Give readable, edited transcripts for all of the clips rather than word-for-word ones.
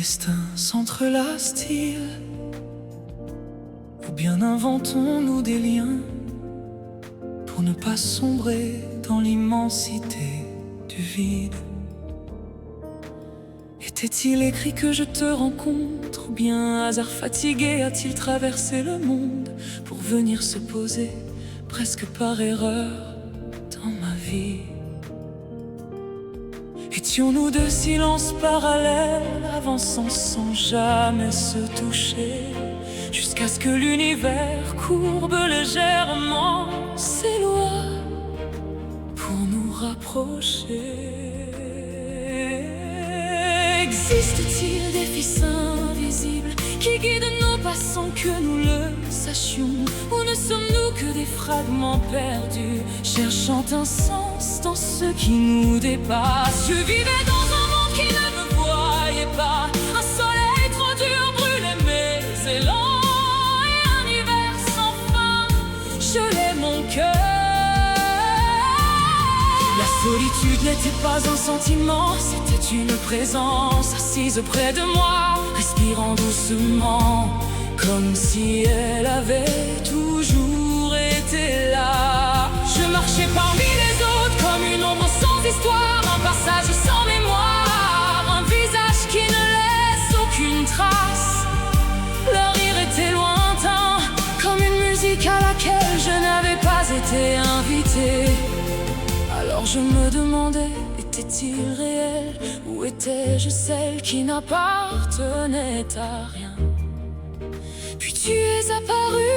destins s'entrelacent-ils? Ou bien inventons-nous des liens pour ne pas sombrer dans l'immensité du vide? Était-il écrit que je te rencontre? Ou bien un hasard fatigué a-t-il traversé le monde pour venir se poser presque par erreur dans ma vie? Étions-nous deux silences parallèles, avançant sans jamais se toucher, jusqu'à ce que l'univers courbe légèrement ses lois pour nous rapprocher? Existe-t-il des fils invisibles qui guident nos pas sans que nous le sachions? Ou ne sommes-nous que des fragments perdus, cherchant un sens dans ce qui nous dépasse? Je vivais dans un monde qui ne me voyait pas, un soleil trop dur brûlait mes élans, et un hiver sans fin gelait mon cœur. La solitude n'était pas un sentiment, c'était une présence assise près de moi, respirant doucement, comme si elle avait toujours été là. Je marchais parmi les autres comme une ombre sans histoire, un passage sans mémoire, un visage qui ne laisse aucune trace. Leur rire était lointain, comme une musique à laquelle je n'avais pas été invité. Alors je me demandais, était-il réel? Ou étais-je celle qui n'appartenait à rien? Puis tu es apparu,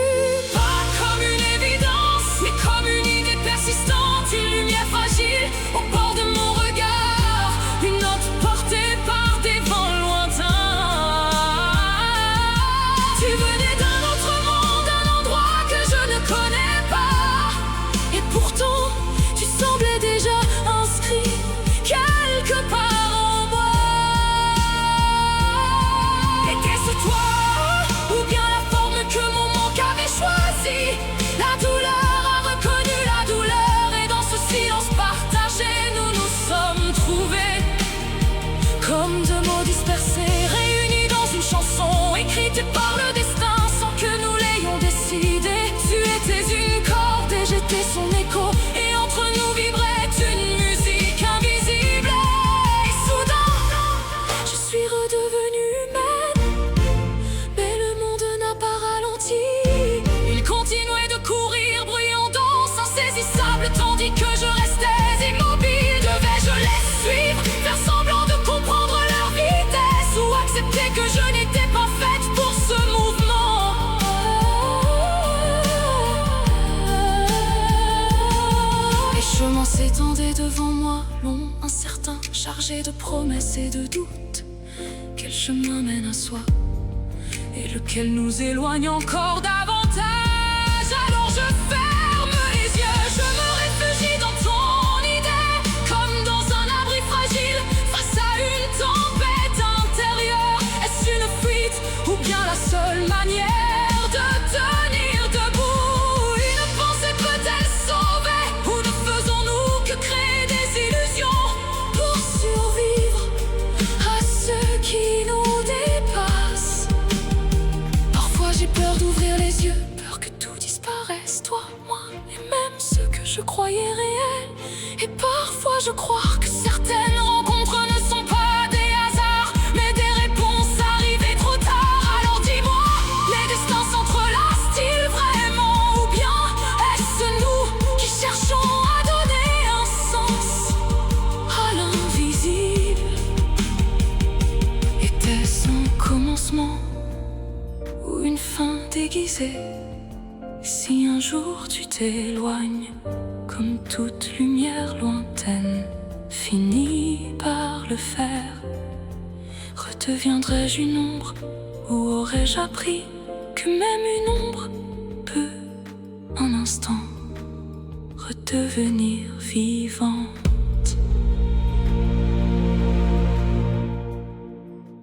pas comme une évidence, mais comme une idée persistante, une lumière fragile au bord de mon regard, une note portée par des vents lointains. Tu venais d'un autre monde, d'un endroit que je ne connais pas, et pourtant tu semblais déjà inscrit quelque part en moi. Était-ce toi, ou bien la forme que mon manque avait choisie? La douleur a reconnu la douleur, et dans ce silence partagé, nous nous sommes trouvés comme deux mots dispersés, réunis dans une chanson écrite par le destin sans que nous l'ayons décidé. Tu étais une corde et j'étais son écho, et entre nous vibrait une musique invisible. Et soudain, je suis redevenue humaine, mais le monde n'a pas ralenti. Il continuait de courir, bruyant, danse insaisissable, tandis que je restais immobile. Devais-je les suivre, faire semblant de comprendre leur vitesse, ou accepter que je n'étais pas faite pour ce mouvement? Les chemins s'étendaient devant moi, long, incertain, chargé de promesses et de doutes. Quel chemin mène à soi, et lequel nous éloigne encore davantage? Alors je ferme les yeux, je me réfugie dans ton idée, comme dans un abri fragile face à une tempête intérieure. Est-ce une fuite, ou bien la seule manière de tenir debout? Une pensée peut-elle sauver, ou ne faisons-nous que créer des illusions pour survivre à ce qui nous dépasse? Parfois j'ai peur d'ouvrir les yeux, peur que tout disparaisse, toi, moi et même ce que je croyais réel. Et parfois je crois que certaines rencontres ne sont pas des hasards, mais des réponses arrivées trop tard. Alors dis-moi, les destins s'entrelacent-ils vraiment? Ou bien est-ce nous qui cherchons à donner un sens à l'invisible? Était-ce un commencement ou une fin déguisée? Si un jour tu t'éloignes, comme toute lumière lointaine finit par le faire, redeviendrai-je une ombre, ou aurais-je appris que même une ombre peut, un instant, redevenir vivante?